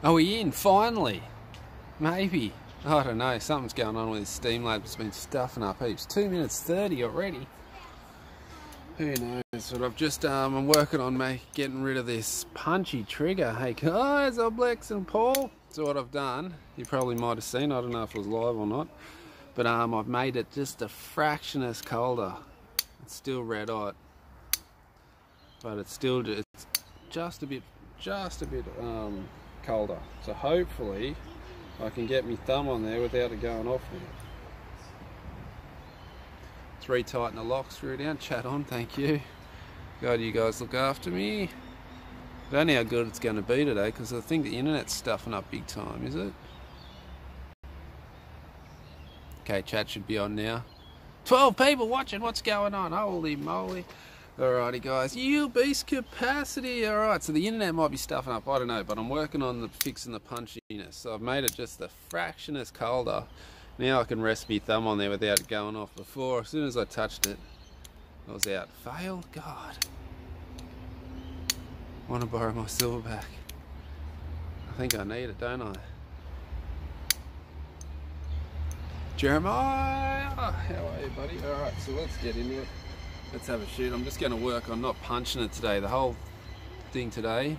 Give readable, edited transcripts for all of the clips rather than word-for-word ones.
Are we in finally? Maybe. I don't know, something's going on with this steam lab. It's been stuffing up heaps. 2 minutes 30 already. Who knows? But I've just I'm working on getting rid of this punchy trigger. Hey guys, I'm Lex and Paul. So what I've done, you probably might have seen, I don't know if it was live or not, but I've made it just a fraction colder. It's still red hot, but it's still just a bit colder. So hopefully I can get my thumb on there without it going off now. Let's retighten the lock screw down. Chat on, thank you. God, you guys look after me. I don't know how good it's going to be today because I think the internet's stuffing up big time, is it? Okay, chat should be on now. 12 people watching, what's going on? Holy moly. Alrighty guys, you beast capacity. Alright, so the internet might be stuffing up, I don't know, but I'm working on fixing the punchiness. So I've made it just a fraction colder. Now I can rest my thumb on there without it going off. Before, as soon as I touched it, I was out. Failed? God. I want to borrow my silver back. I think I need it, don't I? Jeremiah! How are you, buddy? Alright, so let's get into it. Let's have a shoot. I'm just going to work on not punching it today. The whole thing today.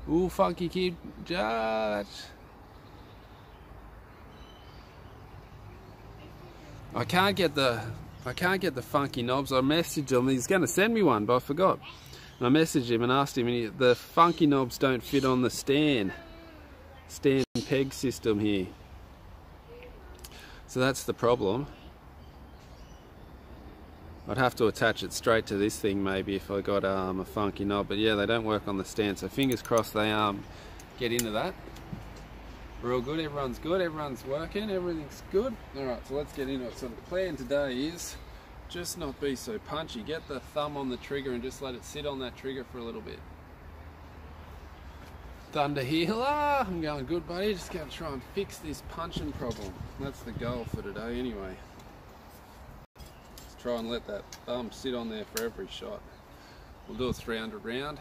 Ooh, funky kid. Judge. I can't get the funky knobs. I messaged him. He's going to send me one, but I forgot. And I messaged him and asked him. The funky knobs don't fit on the stand peg system here. So that's the problem. I'd have to attach it straight to this thing maybe if I got a funky knob, but yeah, they don't work on the stand, so fingers crossed they get into that. We're all good, everyone's working, everything's good. Alright, so let's get into it. So the plan today is just not be so punchy. Get the thumb on the trigger and just let it sit on that trigger for a little bit. Thunder Healer, I'm going good, buddy. Just going to try and fix this punching problem. That's the goal for today anyway. Try and let that thumb sit on there for every shot. We'll do a 300 round.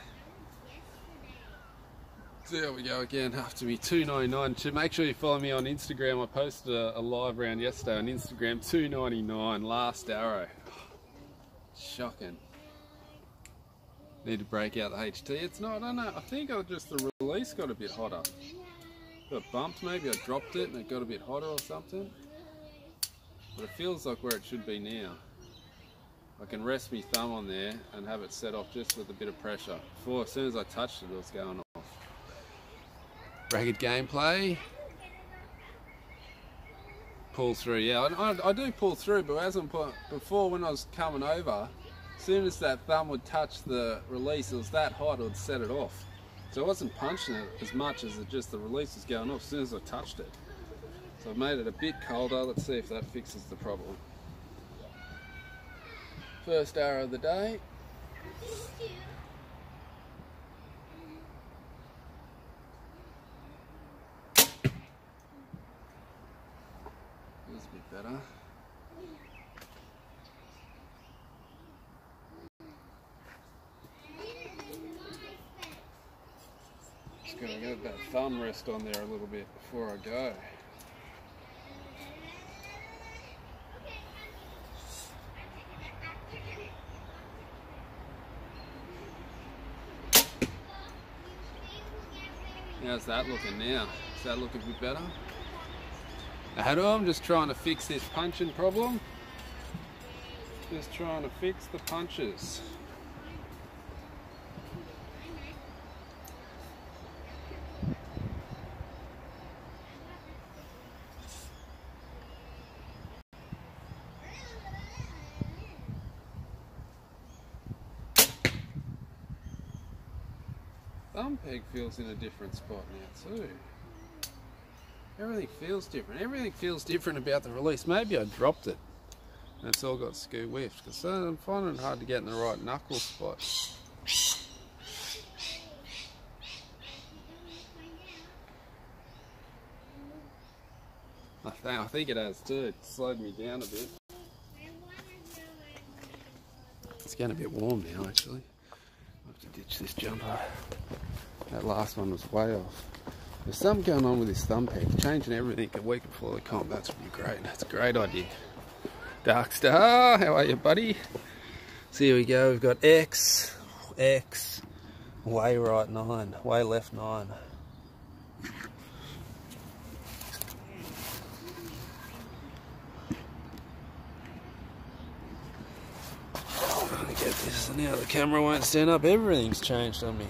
So there we go again after me 299. Make sure you follow me on Instagram. I posted a live round yesterday on Instagram. 299 last arrow. Shocking. Need to break out the HT. It's not, I don't know. I think the release got a bit hotter. Got bumped maybe. I dropped it and it got a bit hotter or something. But it feels like where it should be now. I can rest my thumb on there and have it set off just with a bit of pressure. Before, as soon as I touched it, it was going off. Ragged gameplay. Pull through, yeah. I do pull through, but as before when I was coming over, as soon as that thumb would touch the release, it was that hot, it would set it off. So I wasn't punching it as much as the release was going off as soon as I touched it. So I've made it a bit colder. Let's see if that fixes the problem. First arrow of the day. Feels a bit better. Just gotta get that thumb rest on there a little bit before I go. How's that looking now? Is that looking a bit better? I'm just trying to fix this punching problem. Just trying to fix the punches. Thumb peg feels in a different spot now too. Everything feels different. Everything feels different about the release. Maybe I dropped it. And it's all got skew whiffed because I'm finding it hard to get in the right knuckle spot. I think it has too. It slowed me down a bit. It's getting a bit warm now actually. I have to ditch this jumper. That last one was way off. There's something going on with this thumb peg, changing everything a week before the comp. That's really great. That's a great idea. Dark Star, how are you, buddy? So here we go. We've got X, way right 9, way left 9. Get this now. The camera won't stand up. Everything's changed on me.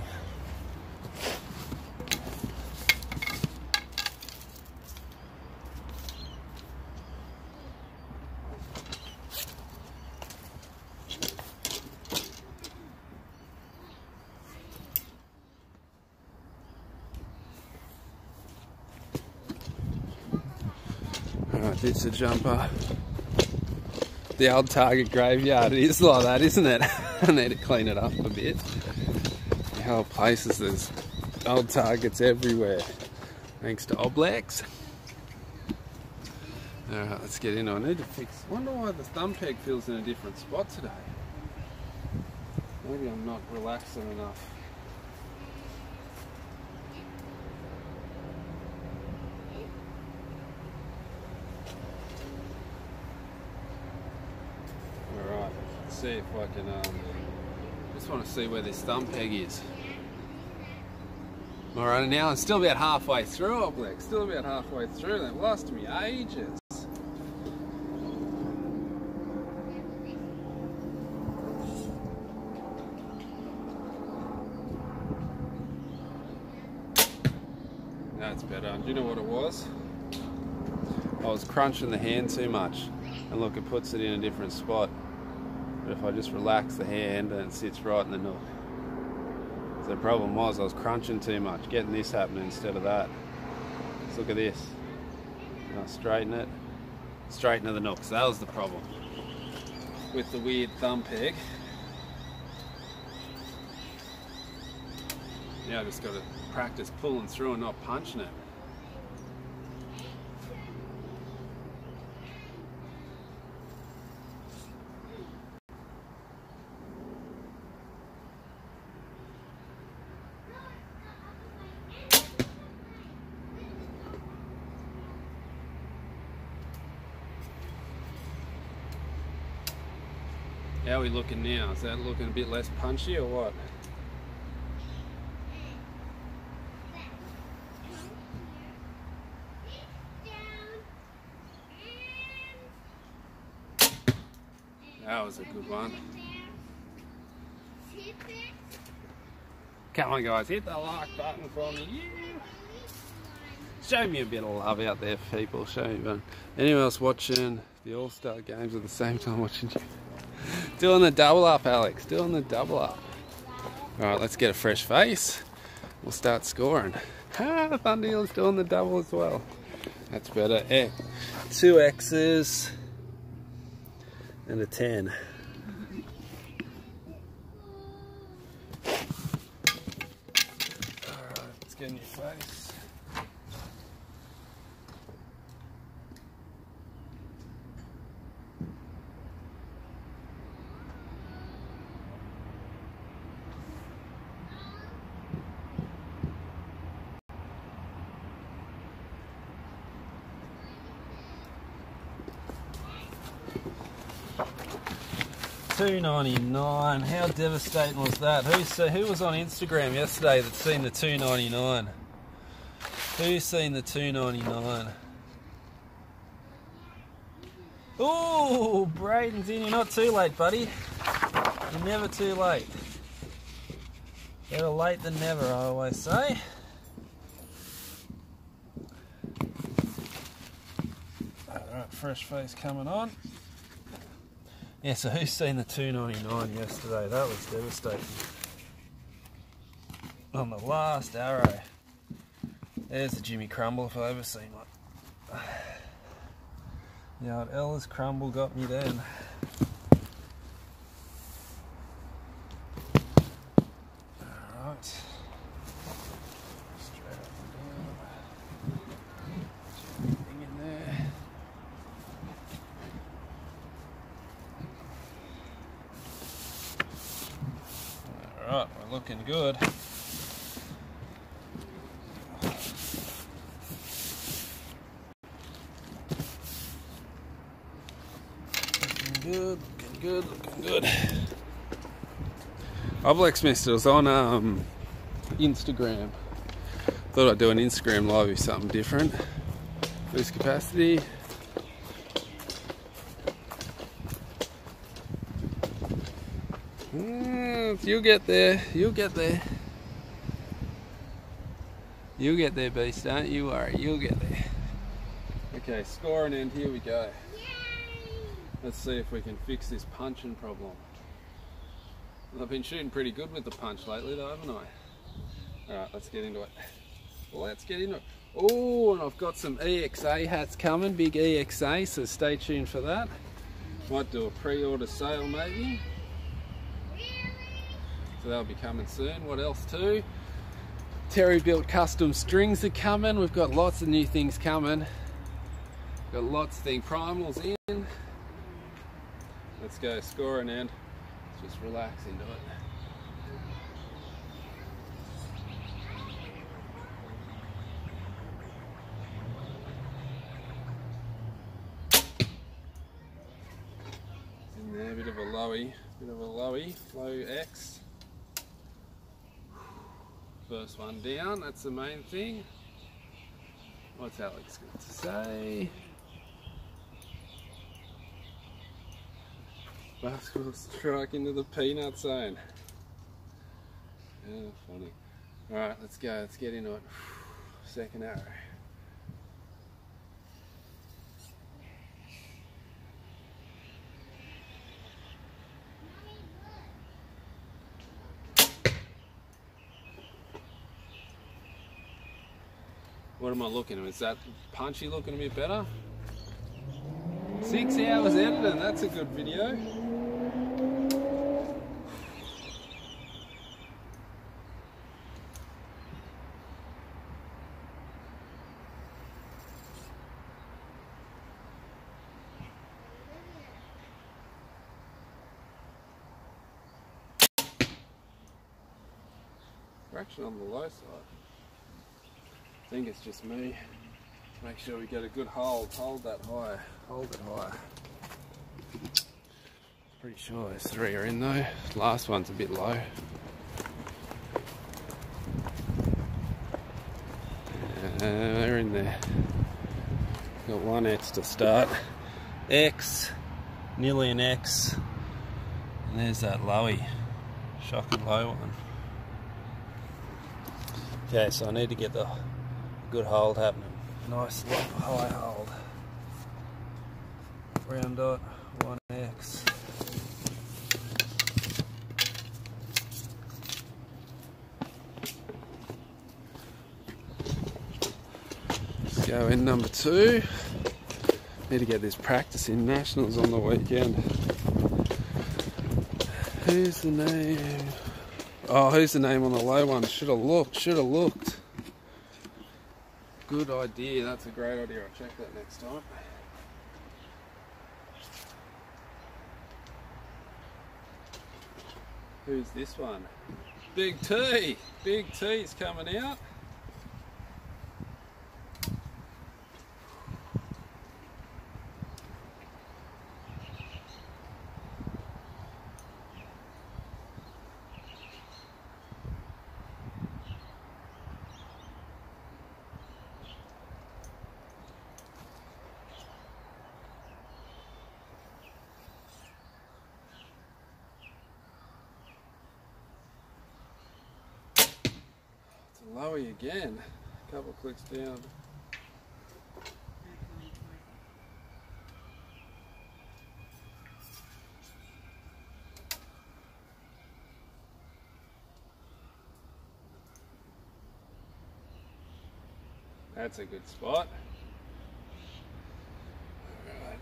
Alright, this is a jumper. The old Target graveyard, it is like that, isn't it? I need to clean it up a bit. The whole place is, there's old Targets everywhere, thanks to Oblex. Alright, let's get in. I need to fix, I wonder why the thumb peg feels in a different spot today. Maybe I'm not relaxing enough. See if I can, just want to see where this thumb peg is. Alright, now I'm still about halfway through, Oblex, still about halfway through. They've lasted me ages. That's better. Do you know what it was? I was crunching the hand too much, and look, it puts it in a different spot. But if I just relax the hand, then it sits right in the nook. So the problem was I was crunching too much, getting this happening instead of that. Let's look at this. I'll straighten it, straighten to the nook. So that was the problem with the weird thumb peg. Now I just got to practice pulling through and not punching it. How are we looking now? Is that looking a bit less punchy or what? That was a good one. Come on guys, hit the like button for me. Yeah. Show me a bit of love out there, people. Show me. Anyone else watching the All-Star games at the same time watching you? Doing the double up, Alex. Doing the double up. Alright, let's get a fresh face. We'll start scoring. Ah, Thunder's doing the double as well. That's better. Yeah. 2 X's and a 10. Alright, let's get in your face. $2.99. How devastating was that? Who was on Instagram yesterday that's seen the $2.99? Who's seen the $2.99? Oh, Braden's in. You're not too late, buddy. You're never too late. Better late than never, I always say. Alright, fresh face coming on. Yeah, so who's seen the $2.99 yesterday? That was devastating. On the last arrow. There's the Jimi crumble if I've ever seen one. Yeah, Ellis crumble got me then. Alright. Straight up and down. Anything in there. Alright, we're looking good. good, looking good, looking good. I blacksmithed it was on Instagram. Thought I'd do an Instagram live with something different. Boost capacity. You'll get there, you'll get there. You'll get there, beast, don't you worry, you'll get there. Okay, scoring end, here we go. Let's see if we can fix this punching problem. I've been shooting pretty good with the punch lately though, haven't I? Alright, let's get into it. Let's get into it. Oh, and I've got some EXA hats coming, big EXA, so stay tuned for that. Might do a pre-order sale maybe. So that'll be coming soon. What else too? Terry built custom strings are coming. We've got lots of new things coming. Got lots of things. Primals in. Let's go scoring end. Just relax into it. In there, bit of a lowy, low X. First one down, that's the main thing. What's Alex got to say? Basketball strike into the peanut zone. Yeah, funny. Alright, let's go, let's get into it. Second arrow. What am I looking at? Is that punchy looking a bit better? 6 hours editing, that's a good video. Fraction on the low side. I think it's just me. Make sure we get a good hold. Hold that high. Hold it high. Pretty sure those 3 are in though. Last one's a bit low. They're in there. Got 1 X to start. X, nearly an X. And there's that lowy. Shocking low one. Okay, so I need to get the good hold happening. Nice high hold. Round dot, 1X. Let's go in number 2. Need to get this practice in. Nationals on the weekend. Who's the name? Oh, who's the name on the low one? Should have looked. Good idea, that's a great idea. I'll check that next time. Who's this one? Big T! Big T's coming out. Lowy again, a couple clicks down. That's a good spot. All right.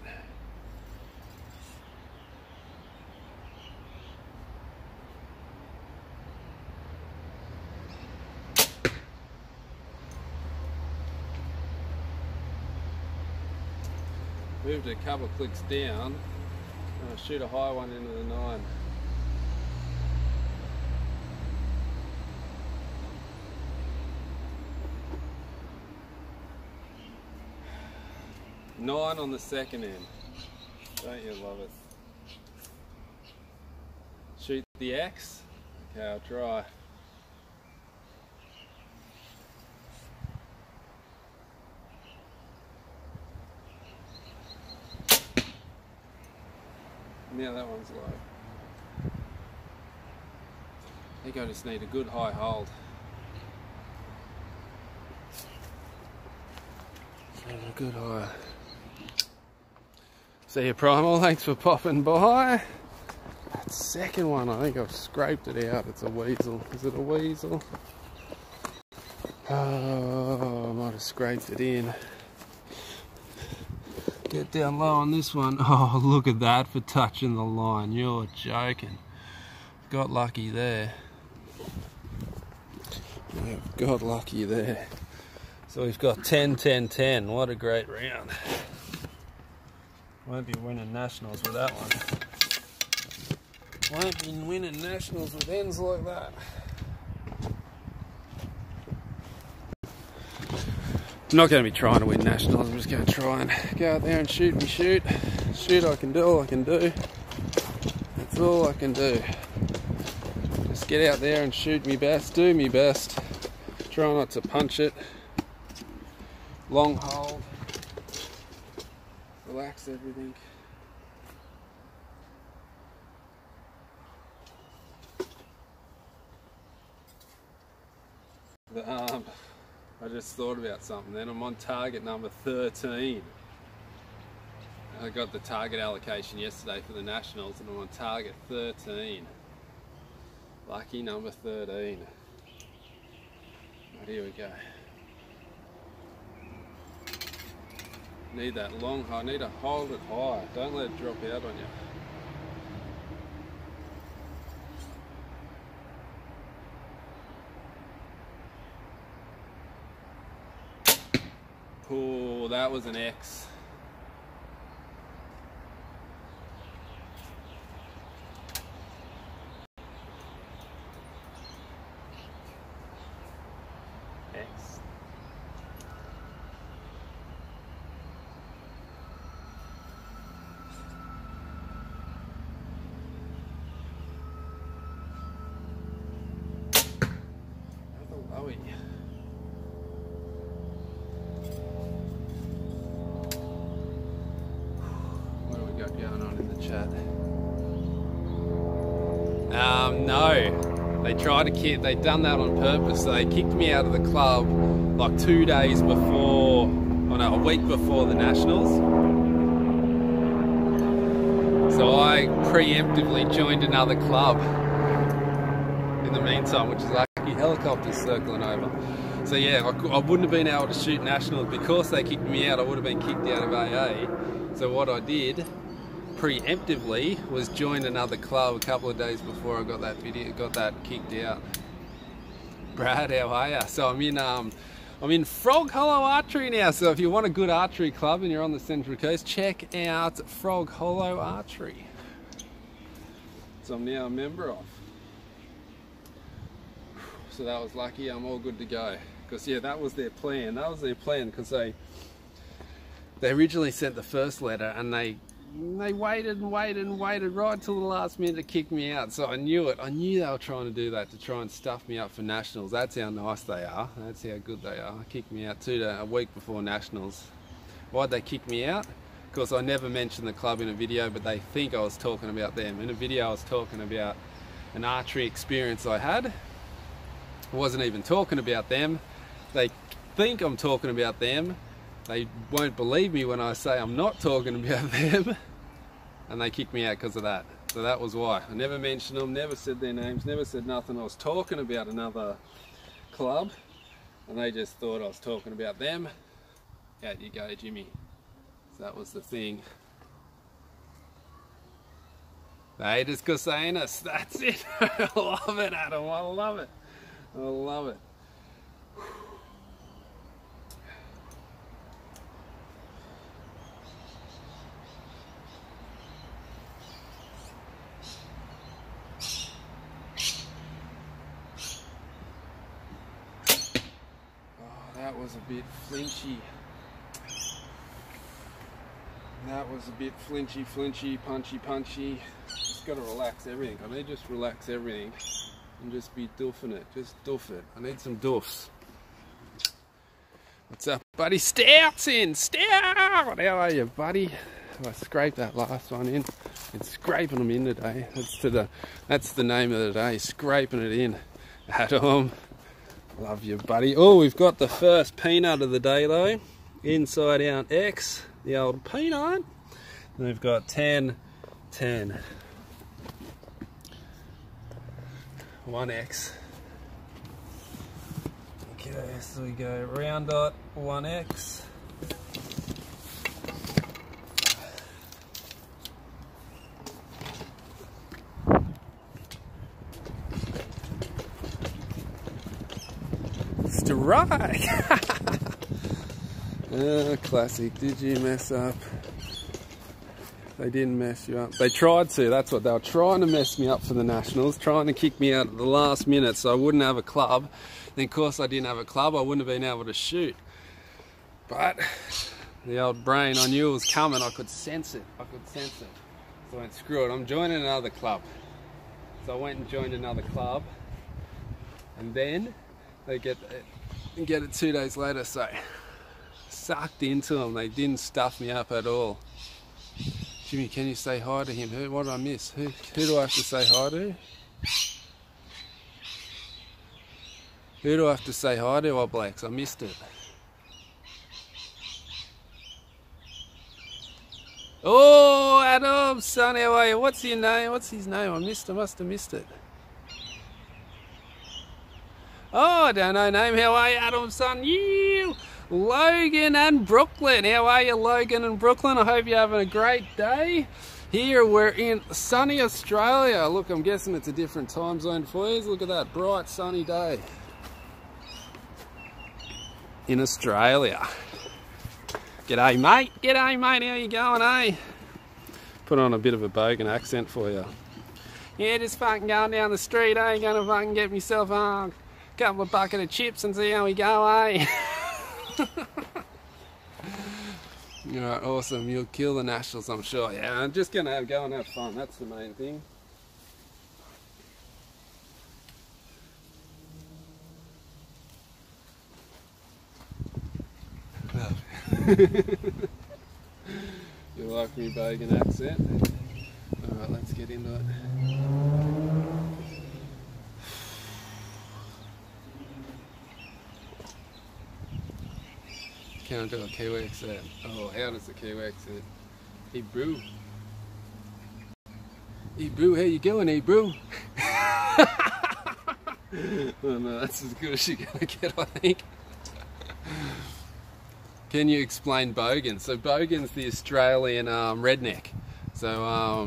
Moved a couple of clicks down, and I'll shoot a high one into the 9. Nine on the second end. Don't you love it? The X? Okay, I'll try. Now that one's low. I think I just need a good high hold. A good high. See you, Primal, thanks for popping by. That second one, I think I've scraped it out. It's a weasel. Is it a weasel? Oh, I might have scraped it in. Get down low on this one. Oh, look at that for touching the line. You're joking. Got lucky there. I've got lucky there. So we've got 10, 10, 10. What a great round. Won't be winning nationals with that one. Won't be winning nationals with ends like that. I'm not going to be trying to win nationals. I'm just going to try and go out there and shoot me shoot. Shoot, I can do all I can do. That's all I can do. Just get out there and shoot me best, do me best. Try not to punch it. Long hold. Relax everything. The arm. I just thought about something then. I'm on target number 13. I got the target allocation yesterday for the nationals and I'm on target 13. Lucky number 13. Right, here we go. Need that long high, need to hold it high. Don't let it drop out on you. Oh, that was an X. X. Another lowie. Going on in the chat. No, they tried to kick. They'd done that on purpose. So they kicked me out of the club like 2 days before, oh no, a week before the nationals. So I preemptively joined another club in the meantime, which is lucky. Helicopters circling over. So yeah, I wouldn't have been able to shoot nationals because they kicked me out. I would have been kicked out of AA. So what I did preemptively was join another club a couple of days before I got that kicked out. Brad, how are ya? So I'm in Frog Hollow Archery now. So if you want a good archery club and you're on the Central Coast, check out Frog Hollow Archery. So I'm now a member of. So that was lucky. I'm all good to go. Because yeah, that was their plan. That was their plan because they originally sent the first letter and they waited and waited and waited right till the last minute to kick me out. So I knew it. I knew they were trying to do that to try and stuff me up for nationals. That's how nice they are. That's how good they are. Kicked me out a week before nationals. Why'd they kick me out? Because I never mentioned the club in a video, but they think I was talking about them. In a video I was talking about an archery experience I had. I wasn't even talking about them. They think I'm talking about them. They won't believe me when I say I'm not talking about them, and they kicked me out because of that. So that was why. I never mentioned them, never said their names, never said nothing. I was talking about another club, and they just thought I was talking about them. Out you go, Jimmy. So that was the thing. The haters Cosinus, that's it. I love it, Adam, I love it. I love it. That was a bit flinchy. That was a bit flinchy, punchy. Just got to relax everything. I need to just relax everything and just be doofing it. Just doof it. I need some doofs. What's up, buddy? Stout's in! Stout! How are you, buddy? I scraped that last one in. It's scraping them in today. That's the name of the day, scraping it in. Adam, love you, buddy. Oh, we've got the first peanut of the day though. Inside out X, the old peanut. And we've got 10, 10. 1X. Okay, so we go round dot 1X. Strike! Classic. Did you mess up? They didn't mess you up. They tried to. That's what they were trying to mess me up for the Nationals, trying to kick me out at the last minute so I wouldn't have a club. Then of course I didn't have a club, I wouldn't have been able to shoot. But the old brain, I knew it was coming, I could sense it. I could sense it. So I went, screw it, I'm joining another club. So I went and joined another club. And then they get it 2 days later, so sucked into them. They didn't stuff me up at all. Jimmy, can you say hi to him? What did I miss? Who do I have to say hi to? Who do I have to say hi to, All Blacks? I missed it. Oh, Adam, son, how are you? What's your name? What's his name? I must have missed it. Oh, I don't know name. How are you, Adam, son? You, Logan and Brooklyn. How are you, Logan and Brooklyn? I hope you're having a great day. Here we're in sunny Australia. Look, I'm guessing it's a different time zone for you. Look at that bright sunny day in Australia. G'day, mate. G'day, mate. How you going, eh? Put on a bit of a bogan accent for you. Yeah, just fucking going down the street, eh? Gonna fucking get myself a couple of bucket of chips and see how we go, eh? Alright, awesome. You'll kill the Nationals, I'm sure. Yeah, I'm just gonna go and have fun. That's the main thing. You like me bogan accent? Alright, let's get into it. Can't do a Kiwi accent. Oh, how does the Kiwi accent? Hey, bro. Hey, bro, how you going, hey, bro? Oh no, that's as good as you're gonna get, I think. Can you explain bogan? So bogan's the Australian redneck. So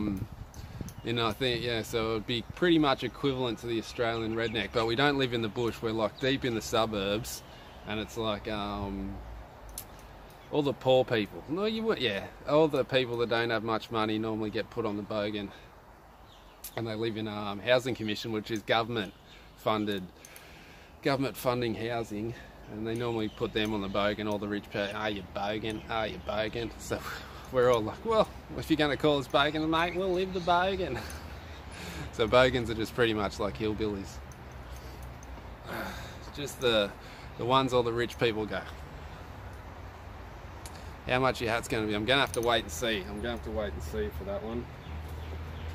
you know, I think, yeah, so it would be pretty much equivalent to the Australian redneck, but we don't live in the bush. We're like deep in the suburbs, and it's like all the poor people. No, you would, yeah. All the people that don't have much money normally get put on the bogan, and they live in housing commission, which is government funding housing. And they normally put them on the bogan, all the rich people, are you bogan? Are you bogan? So we're all like, well, if you're going to call us bogan, mate, we'll live the bogan. So bogans are just pretty much like hillbillies. It's just the ones all the rich people go. How much your hat's going to be? I'm going to have to wait and see. I'm going to have to wait and see for that one.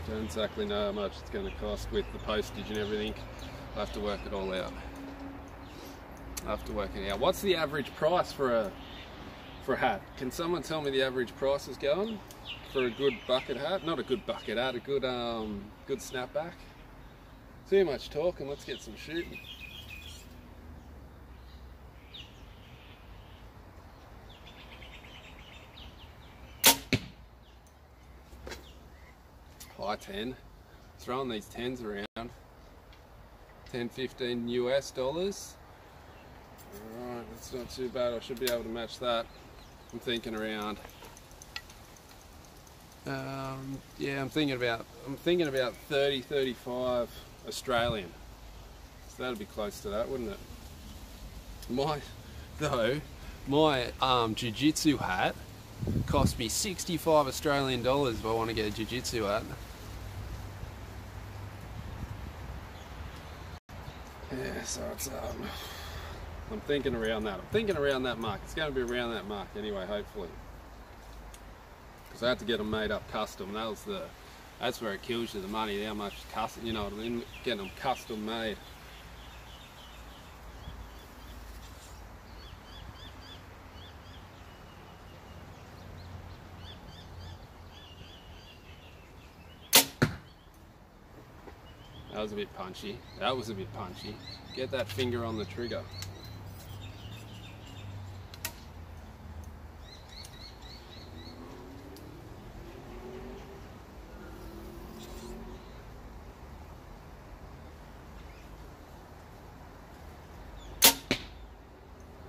Don't exactly know how much it's going to cost with the postage and everything. I'll have to work it all out. I have to work it out. What's the average price for a hat? Can someone tell me the average price is going for a good bucket hat? Not a good bucket hat, a good good snapback. Too much talking, let's get some shooting. High 10. Throwing these 10s around. 10, 15 US dollars. Alright, that's not too bad. I should be able to match that. I'm thinking around. Yeah, I'm thinking about 30, 35 Australian. So that'd be close to that, wouldn't it? My jiu-jitsu hat cost me 65 Australian dollars if I want to get a jiu-jitsu hat. so it's I'm thinking around that. I'm thinking around that mark. It's going to be around that mark anyway, hopefully. Because I had to get them made up custom. That's where it kills you, the money, how much custom, you know what I mean? Getting them custom made. That was a bit punchy. That was a bit punchy. Get that finger on the trigger.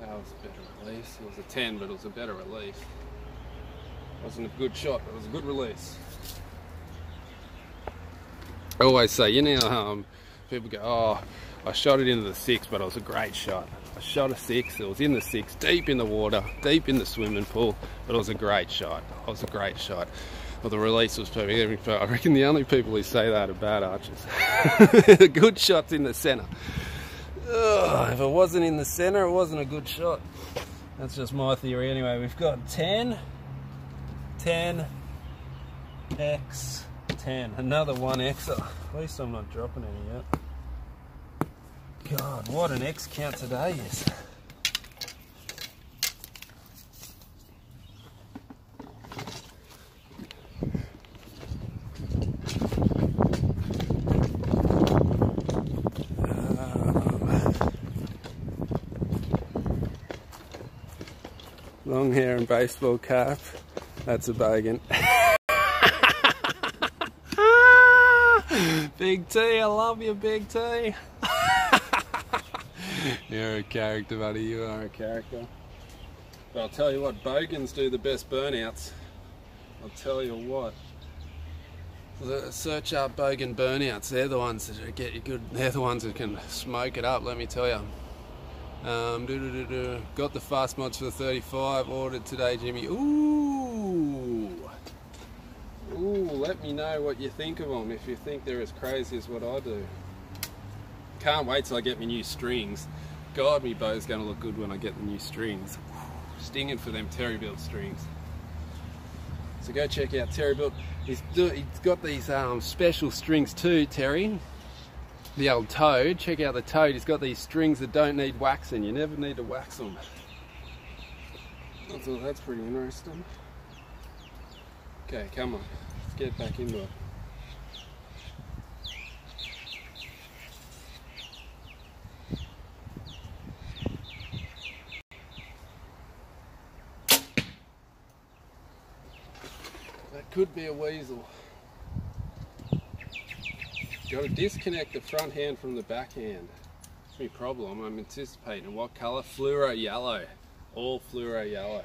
That was a better release. It was a 10, but it was a better release. It wasn't a good shot, but it was a good release. I always say, you know, people go, oh, I shot it into the 6, but it was a great shot. I shot a 6, it was in the 6, deep in the water, deep in the swimming pool, but it was a great shot. It was a great shot. Well, the release was perfect. I reckon the only people who say that are bad archers. The good shot's in the centre. Ugh, if it wasn't in the centre, it wasn't a good shot. That's just my theory anyway. We've got 10, 10, X, 10. Another 1Xer. At least I'm not dropping any yet. God, what an X count today is. Long hair and baseball cap. That's a bogan. Big T, I love you, Big T. You're a character, buddy. You are a character. But I'll tell you what, bogans do the best burnouts. I'll tell you what. Search up bogan burnouts. They're the ones that get you good. They're the ones that can smoke it up, let me tell you. Got the fast mods for the 35. Ordered today, Jimmy. Ooh, let me know what you think of them, if you think they're as crazy as what I do. Can't wait till I get my new strings. God, me bow's going to look good when I get the new strings. Stinging for them Terrybuilt strings. So go check out Terrybuilt. He's got these special strings too, Terry. The old Toad. Check out the Toad. He's got these strings that don't need waxing. You never need to wax them. I thought that's pretty interesting. Okay, come on. Let's get back into it. That could be a weasel. Got to disconnect the front hand from the back hand. That's my problem. I'm anticipating. What colour? Fluoro yellow. All fluoro yellow.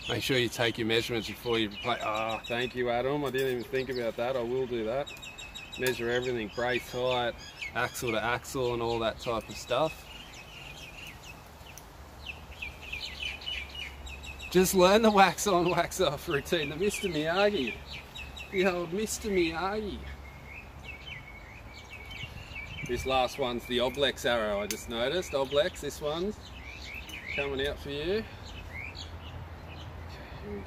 Make sure you take your measurements before you play. Ah, thank you, Adam. I didn't even think about that. I will do that. Measure everything, brace height, axle to axle and all that type of stuff. Just learn the wax on, wax off routine. The Mr. Miyagi. The old Mr. Miyagi. This last one's the Oblex arrow, I just noticed. Oblex, this one's coming out for you. Okay, here we go.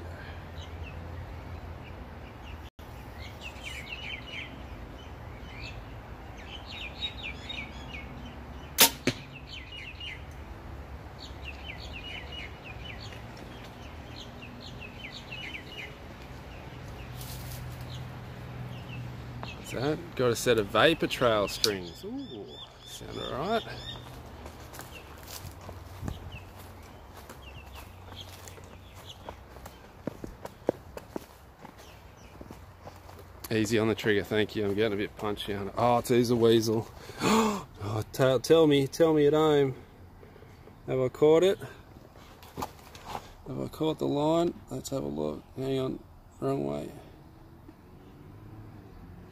That. Got a set of vapor trail strings. Ooh, sound alright. Easy on the trigger, thank you. I'm getting a bit punchy on it. Oh, it is a weasel. Oh, tell me at home. Have I caught it? Have I caught the line? Let's have a look. Hang on, wrong way.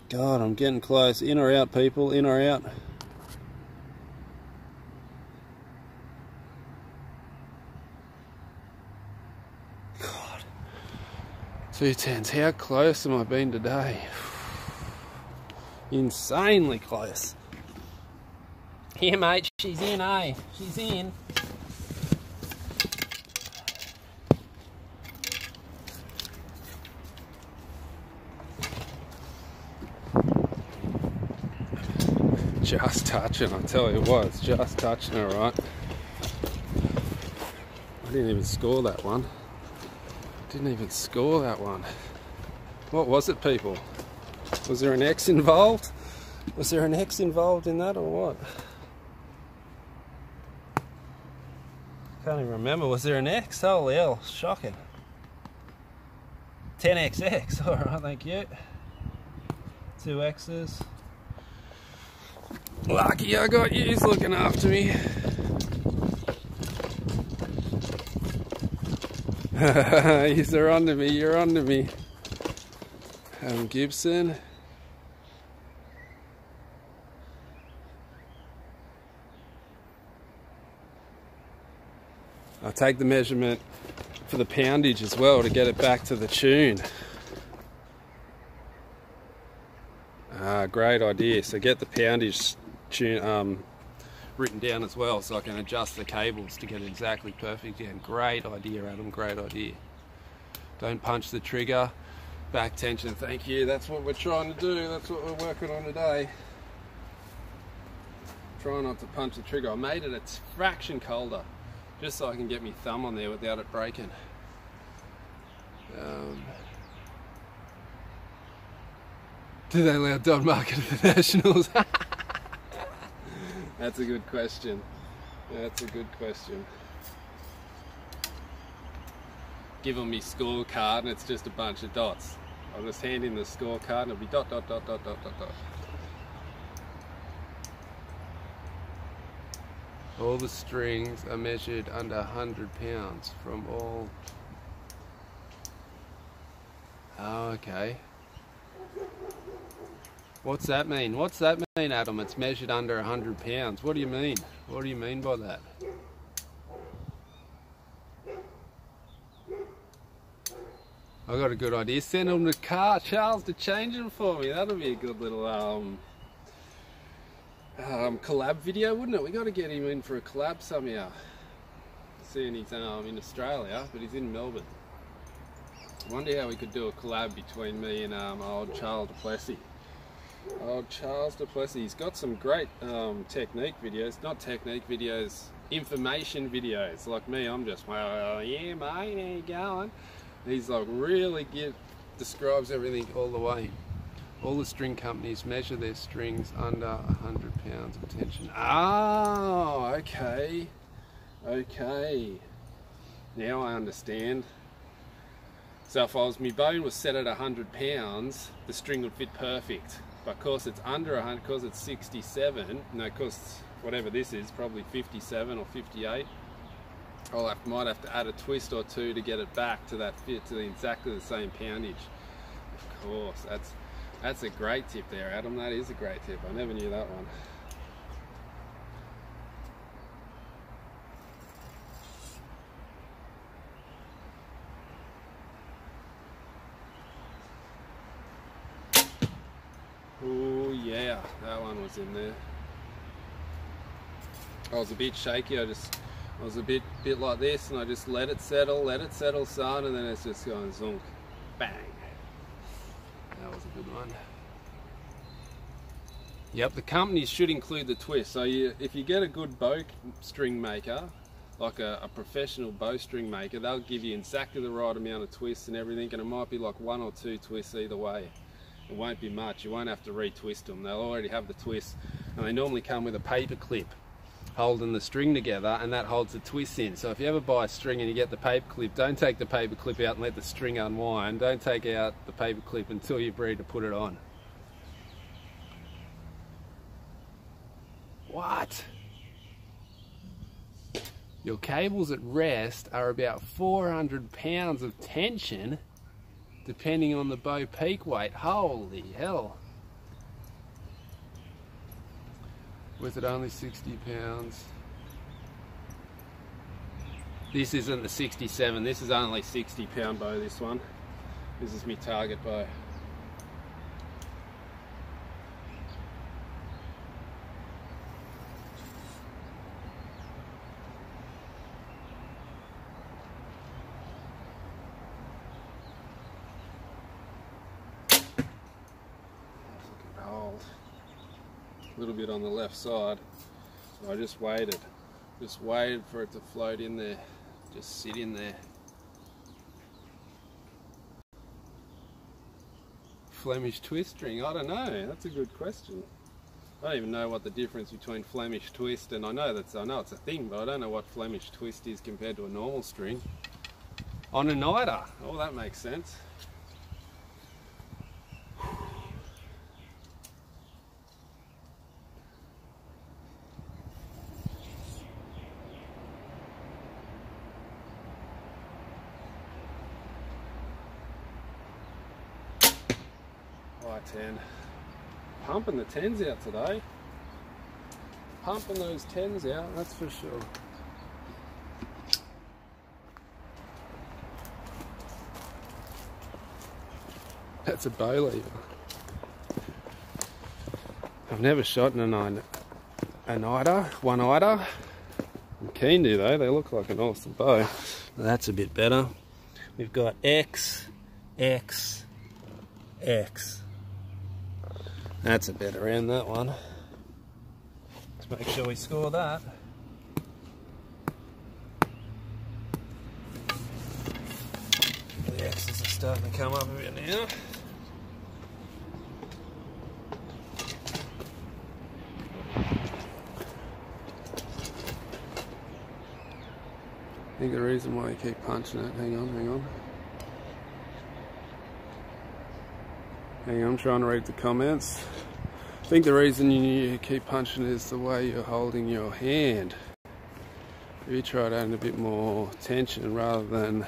God, I'm getting close. In or out, people, in or out. 210s. How close am I been today? Insanely close. Here, mate. She's in, eh? She's in. Just touching, I tell you what, it's just touching, alright. I didn't even score that one. Didn't even score that one. What was it, people? Was there an X involved? Was there an X involved in that or what? Can't even remember. Was there an X? Holy hell, shocking. 10XX, alright, thank you. 2 X's. Lucky I got yous looking after me. You're onto me, you're onto me. Gibson. I'll take the measurement for the poundage as well to get it back to the tune. Great idea. So get the poundage tune written down as well, so I can adjust the cables to get it exactly perfect again. Great idea, Adam, great idea. Don't punch the trigger. Back tension, thank you. That's what we're trying to do. That's what we're working on today. Try not to punch the trigger. I made it a fraction colder, just so I can get my thumb on there without it breaking. Do they allow Don Market at the Nationals? That's a good question. That's a good question. Give them me scorecard and it's just a bunch of dots. I'll just hand in the scorecard and it'll be dot, dot, dot, dot, dot, dot, dot. All the strings are measured under 100 pounds from all... Oh, okay. What's that mean? What's that mean, Adam? It's measured under 100 pounds. What do you mean? What do you mean by that? I got a good idea. Send them the car, Charles, to change them for me. That'll be a good little collab video, wouldn't it? We got to get him in for a collab somehow. Seeing he's in Australia, but he's in Melbourne. I wonder how we could do a collab between me and old Charles Duplessis. Old Charles Duplessis. He's got some great technique videos. Not technique videos, information videos. Like me, I'm just, well, yeah, mate, how you going? He's like really describes everything all the way. All the string companies measure their strings under 100 pounds of tension. Oh, okay. Okay. Now I understand. So if my bone was set at 100 pounds, the string would fit perfect. But of course it's under 100, because it's 67, no, because whatever this is, probably 57 or 58. Might have to add a twist or two to get it back to that fit, to exactly the same poundage. Of course, that's a great tip there, Adam. That is a great tip. I never knew that one. Oh yeah, that one was in there. I was a bit shaky. I was a bit like this, and I just let it settle, son, and then it's just going zonk, bang. That was a good one. Yep, the companies should include the twist. So if you get a good bow string maker, like a professional bowstring maker, they'll give you exactly the right amount of twists and everything, and it might be like 1 or 2 twists either way. It won't be much. You won't have to retwist them. They'll already have the twists, and they normally come with a paper clip holding the string together, and that holds the twist in. So if you ever buy a string and you get the paper clip, don't take the paper clip out and let the string unwind. Don't take out the paper clip until you're ready to put it on. What? Your cables at rest are about 400 pounds of tension, depending on the bow peak weight. Holy hell. With it only 60 pounds. This isn't the 67, this is only 60 pound bow, this one. This is my target bow. A little bit on the left side, so I just waited for it to float in there, just sit in there. Flemish twist string, I don't know, that's a good question. I don't even know what the difference between Flemish twist and I know it's a thing, but I don't know what Flemish twist is compared to a normal string. On a niter, oh, that makes sense. High 10. Pumping the 10s out today. Pumping those 10s out, that's for sure. That's a bow lever. I've never shot in a niter, one-niter. I'm keen to though, they look like an awesome bow. That's a bit better. We've got X, X, X. That's a better round, that one. Let's make sure we score that. The X's are starting to come up a bit now. I think the reason why you keep punching it, hang on. Hang on, I'm trying to read the comments. I think the reason you keep punching is the way you're holding your hand. If you try to add a bit more tension rather than...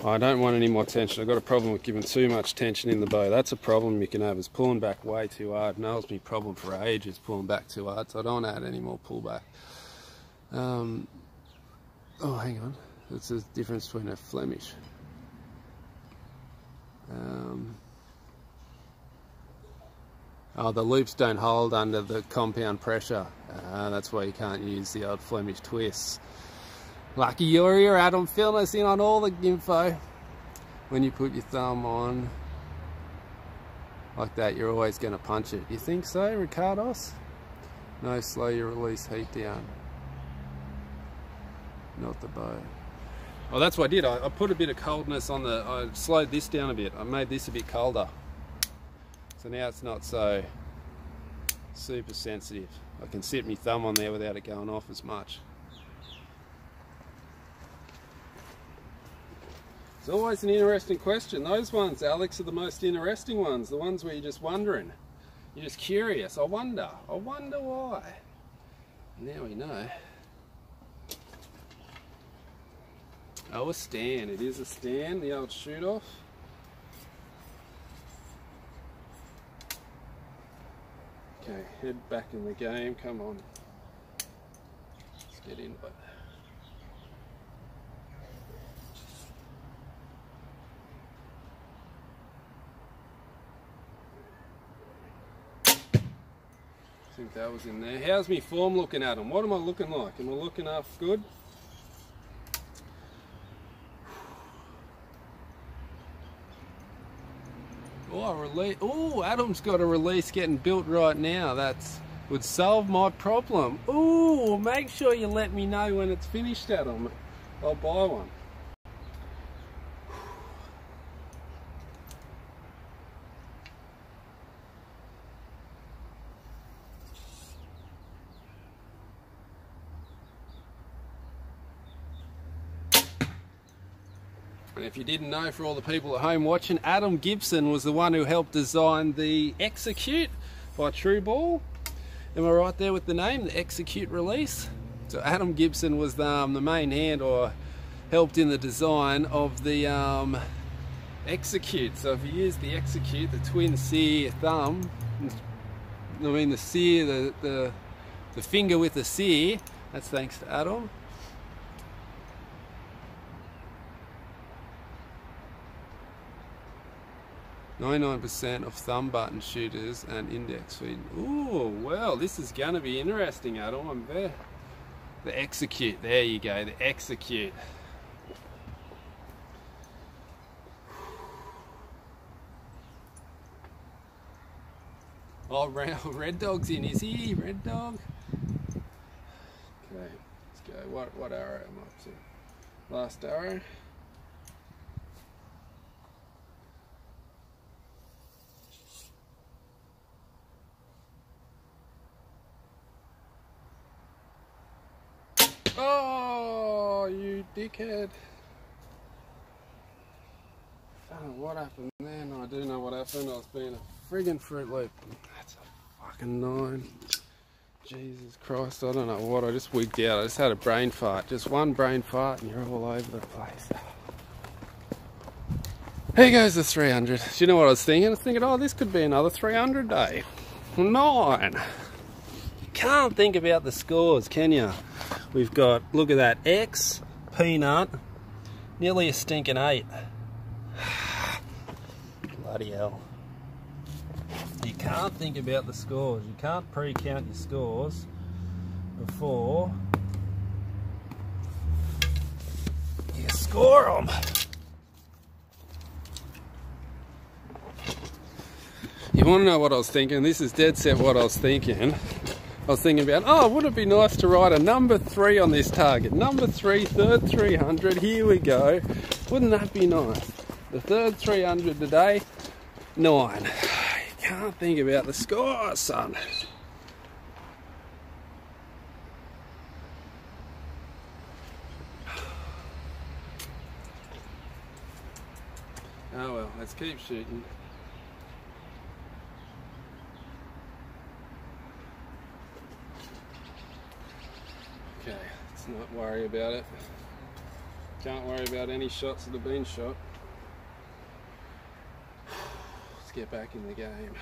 I don't want any more tension. I've got a problem with giving too much tension in the bow. That's a problem you can have, is pulling back way too hard. Noel's my problem for ages, pulling back too hard, so I don't want to add any more pullback. Oh, hang on. That's the difference between a Flemish. Oh, the loops don't hold under the compound pressure. That's why you can't use the old Flemish twists. Lucky you're here, Adam, filling us in on all the info. When you put your thumb on like that, you're always going to punch it. You think so, Ricardos? No, slow your release heat down. Not the bow. Oh, that's what I did. I put a bit of coldness on the... I slowed this down a bit. I made this a bit colder. So now it's not so super sensitive. I can sit my thumb on there without it going off as much. It's always an interesting question. Those ones, Alex, are the most interesting ones. The ones where you're just wondering. You're just curious. I wonder why. Now we know. Oh, a stand. It is a stand, the old shoot off. Okay, head back in the game, come on. Let's get in, but I think that was in there. How's my form looking, Adam? What am I looking like? Am I looking half good? Oh, Adam's got a release getting built right now. That would solve my problem. Oh, make sure you let me know when it's finished, Adam. I'll buy one. And if you didn't know, for all the people at home watching, Adam Gibson was the one who helped design the Execute by True Ball. Am I right there with the name, the Execute release? So Adam Gibson was the main hand, or helped in the design of the Execute. So if you use the Execute, the twin sear thumb, I mean the sear, the finger with the sear, that's thanks to Adam. 99% of thumb button shooters and index feed. Ooh, well, this is going to be interesting, Adam. I'm there. The execute. There you go. The execute. Oh, Red Dog's in, is he? Red Dog? Okay, let's go. What arrow am I up to? Last arrow. Oh, you dickhead. I don't know what happened there. No, I do know what happened. I was being a friggin' Fruit Loop. That's a fucking 9. Jesus Christ, I don't know what. I just wigged out. I just had a brain fart. Just one brain fart and you're all over the place. Here goes the 300. Do you know what I was thinking? I was thinking, oh, this could be another 300 day. 9. Can't think about the scores, can you? We've got, look at that, X, peanut, nearly a stinking 8. Bloody hell. You can't think about the scores. You can't pre-count your scores before you score them. You want to know what I was thinking? This is dead set what I was thinking. I was thinking about, oh, wouldn't it be nice to write a number 3 on this target? Number 3, third 300, here we go. Wouldn't that be nice? The third 300 today, 9. You can't think about the score, son. Oh well, let's keep shooting. Okay, let's not worry about it. Can't worry about any shots that have been shot. Let's get back in the game.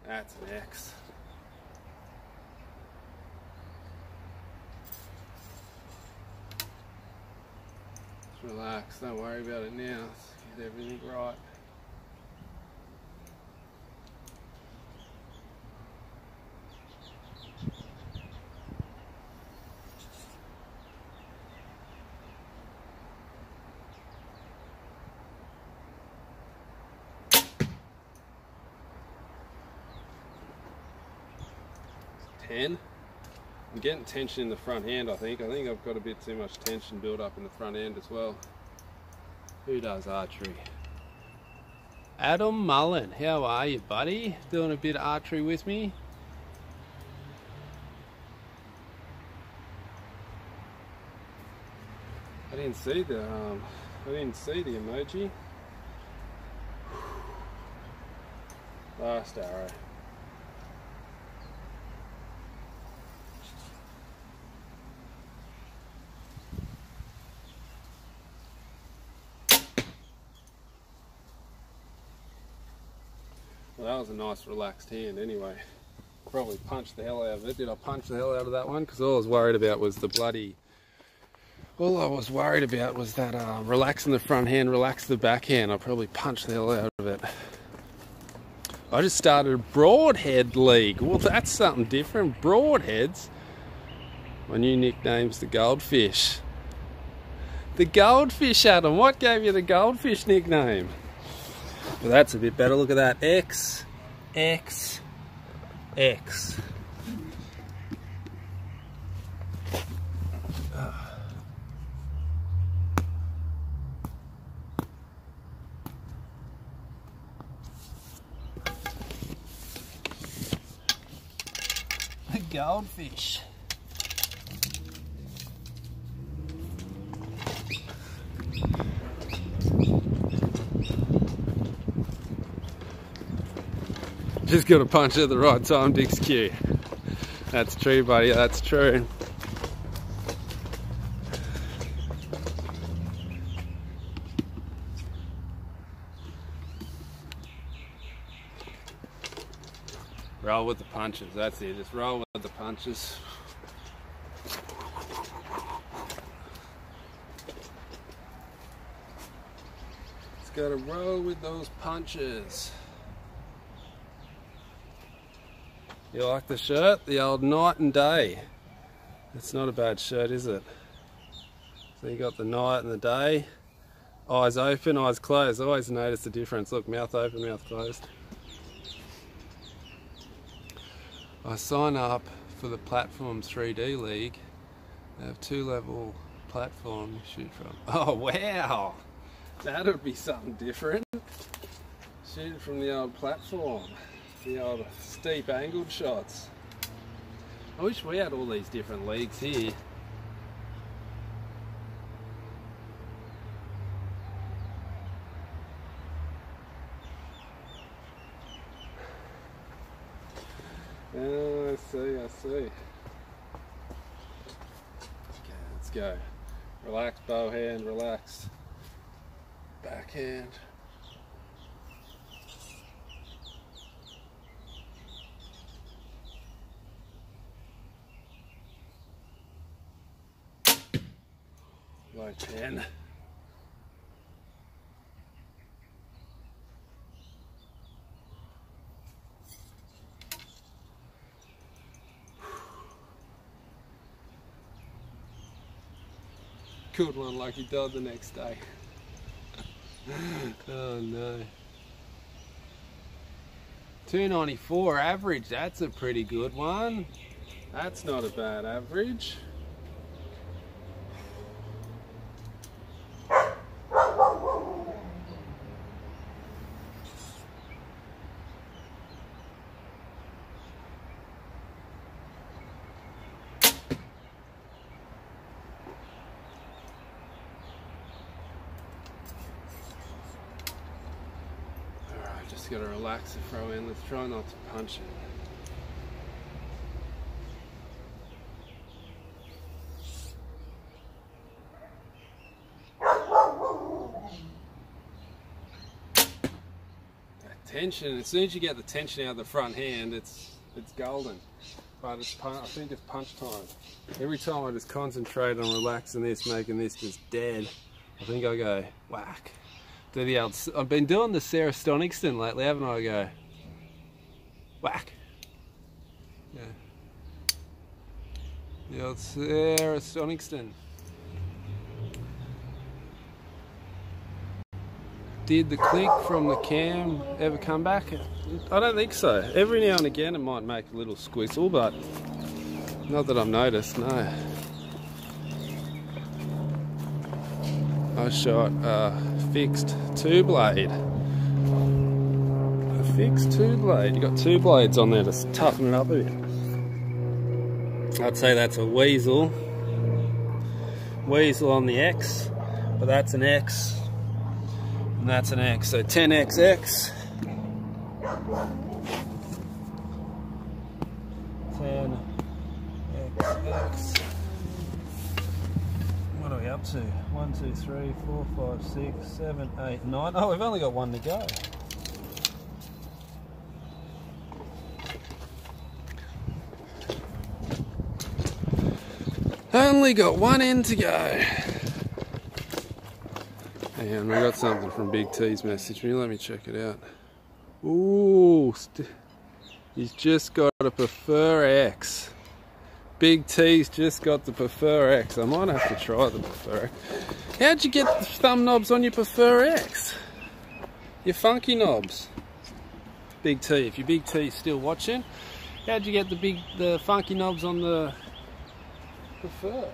That's an X. Just relax, don't worry about it now. Let's get everything right. I'm getting tension in the front hand, I think. I've got a bit too much tension built up in the front end as well. Who does archery? Adam Mullen, how are you, buddy? Doing a bit of archery with me? I didn't see the emoji. Last arrow. Well, that was a nice relaxed hand anyway. Probably punched the hell out of it. Did I punch the hell out of that one? Because all I was worried about was the bloody... All I was worried about was that relaxing the front hand, relax the back hand. I probably punched the hell out of it. I just started a broadhead league. Well, that's something different. Broadheads. My new nickname's the Goldfish. The Goldfish, Adam. What gave you the Goldfish nickname? Well, that's a bit better. Look at that. X, X, X. The Goldfish. Just got to punch at the right time, Dick's Q. That's true, buddy, that's true. Roll with the punches, that's it, just roll with the punches. It's gotta roll with those punches. You like the shirt? The old night and day. It's not a bad shirt, is it? So you got the night and the day. Eyes open, eyes closed. I always notice the difference. Look, mouth open, mouth closed. I sign up for the Platforms 3D League. They have 2-level platform you shoot from. Oh wow! That would be something different. Shooting from the old platform. The old steep angled shots. I wish we had all these different leagues here. Oh, I see, I see. Okay, let's go. Relax, bow hand, relax. Backhand. Low 10. Good one, like he died the next day. Oh no. 294 average, that's a pretty good one. That's not a bad average. Just gotta relax the throw in. Let's try not to punch it. That tension, as soon as you get the tension out of the front hand, it's golden. But it's I think it's punch time. Every time I just concentrate on relaxing this, making this just dead, I think I go whack. Do the old, I've been doing the Sarah Stonigston lately, haven't I? Go whack. Yeah. The old Sarah Stonigston. Did the click from the cam ever come back? I don't think so. Every now and again it might make a little squistle, but not that I've noticed, no. I shot a fixed 2-blade. A fixed 2-blade. You got 2 blades on there to toughen it up a bit. I'd say that's a weasel. Weasel on the X, but that's an X. And that's an X. So 10XX. 10XX. What are we up to? 1, 2, 3, 4, 5, 6, 7, 8, 9. Oh, we've only got one to go. Only got one end to go. And we got something from Big T's message me. Let me check it out. Ooh, he's just got a Prefer X. Big T's just got the Prefer X. I might have to try the Prefer X. How'd you get the thumb knobs on your Prefer X? Your funky knobs. Big T, if your Big T's still watching, how'd you get the funky knobs on the Prefer?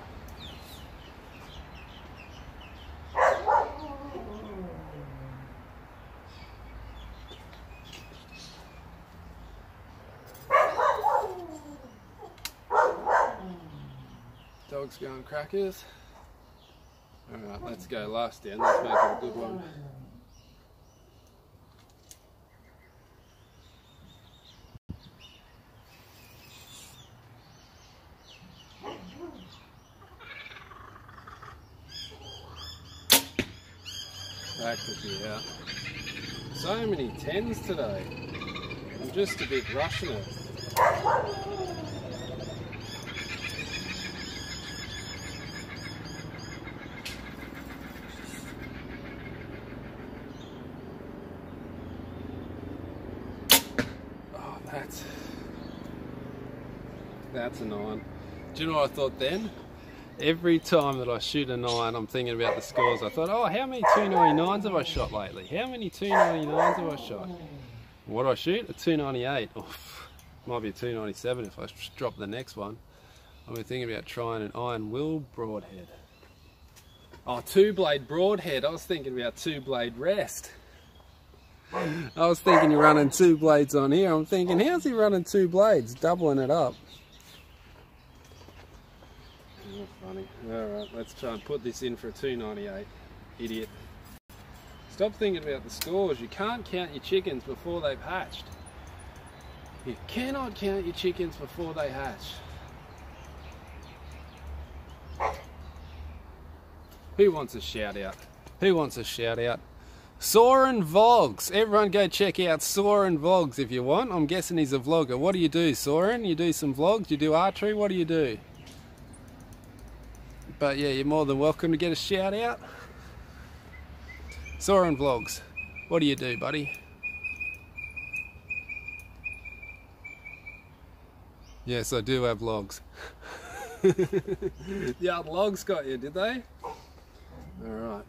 Dog's going crackers. Alright, let's go last down. Let's make it a good one. That could be out. So many 10s today. I'm just a bit rushing it. That's a 9. Do you know what I thought then? Every time that I shoot a 9, I'm thinking about the scores. I thought, oh, how many 299s have I shot lately? How many 299s have I shot? What do I shoot? A 298. Oh, might be a 297 if I drop the next one. I've been thinking about trying an iron will broadhead. Oh, 2-blade broadhead. I was thinking about 2-blade rest. I was thinking you're running 2 blades on here. I'm thinking, how's he running 2 blades? Doubling it up. Oh, funny. Alright, let's try and put this in for a 298. Idiot. Stop thinking about the scores. You can't count your chickens before they've hatched. You cannot count your chickens before they hatch. Who wants a shout out? Who wants a shout out? Soren Vlogs. Everyone go check out Soren Vlogs if you want. I'm guessing he's a vlogger. What do you do, Soren? You do some vlogs? You do archery? What do you do? But yeah, you're more than welcome to get a shout out. Soren Vlogs. What do you do, buddy? Yes, I do have logs. The old logs got you, did they? Alright.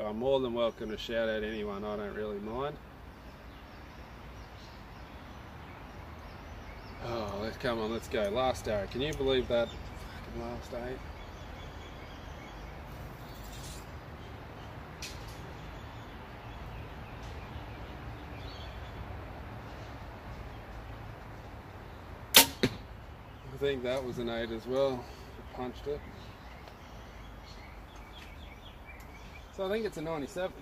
I'm more than welcome to shout out anyone, I don't really mind. Oh, let's come on, let's go. Last arrow. Can you believe that? Fucking last 8. I think that was an 8 as well. Punched it. So I think it's a 97.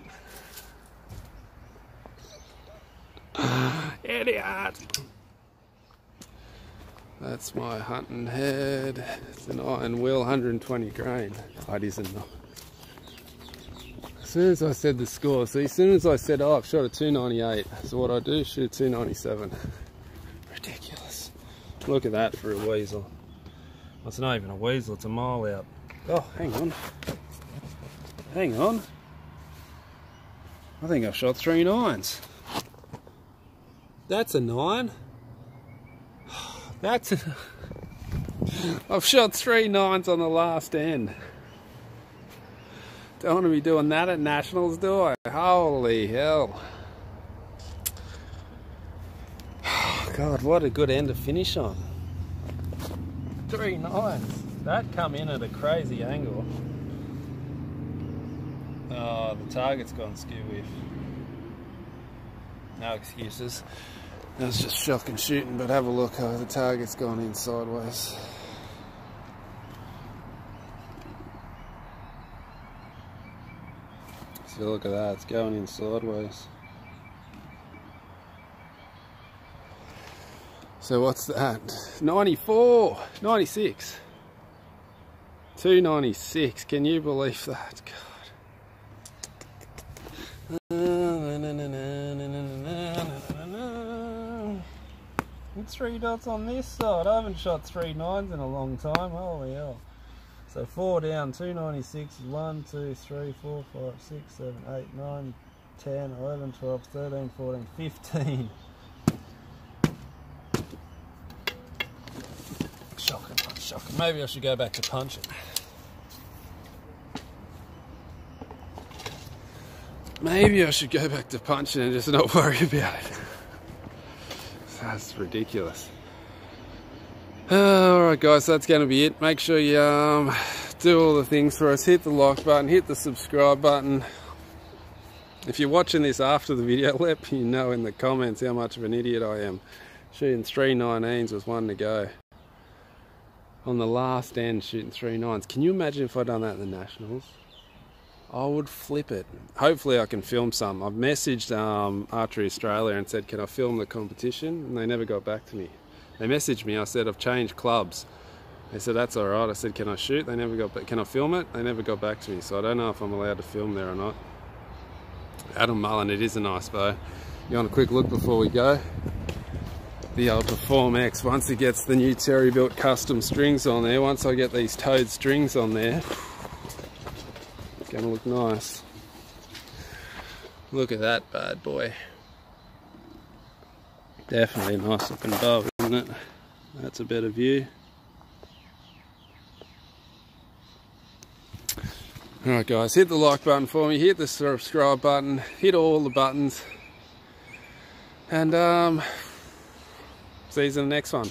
Idiot! That's my hunting head. It's an iron will, 120 grain. Oh, it isn't. As soon as I said the score, see, as soon as I said, oh, I've shot a 298, so what I do, shoot a 297. Ridiculous. Look at that for a weasel. Well, it's not even a weasel, it's a mile out. Oh, hang on. Hang on. I think I've shot 3 9s. That's a 9. That's a... I've shot 3 9s on the last end. Don't want to be doing that at nationals, do I? Holy hell. God, what a good end to finish on. 3 9s. That come in at a crazy angle. Oh, the target's gone skew with. No excuses. That was just shocking shooting, but have a look how the target's gone in sideways. So look at that, it's going in sideways. So what's that? 94, 96. 296, can you believe that? God. 3 dots on this side. I haven't shot 3 9s in a long time. Holy hell. So 4 down, 296 is 1, 2, 3, 4, 5, 6, 7, 8, 9, 10, 11, 12, 13, 14, 15. Shocking, shocking. Maybe I should go back to punching. Maybe I should go back to punching and just not worry about it. That's ridiculous. Alright guys, that's going to be it. Make sure you do all the things for us. Hit the like button, hit the subscribe button. If you're watching this after the video, let me know in the comments how much of an idiot I am. Shooting 3 19s with 1 to go. On the last end, shooting 3 9s. Can you imagine if I'd done that in the Nationals? I would flip it. Hopefully I can film some. I've messaged Archery Australia and said, can I film the competition? And they never got back to me. They messaged me, I said, I've changed clubs. They said, that's all right. I said, can I shoot? They never got back. Can I film it? They never got back to me. So I don't know if I'm allowed to film there or not. Adam Mullen, it is a nice bow. You want a quick look before we go? The old Perform X, once it gets the new Terry built custom strings on there, once I get these toed strings on there, it's gonna look nice. Look at that bad boy. Definitely a nice looking bow, isn't it? That's a better view. Alright guys, hit the like button for me, hit the subscribe button, hit all the buttons, and see you in the next one.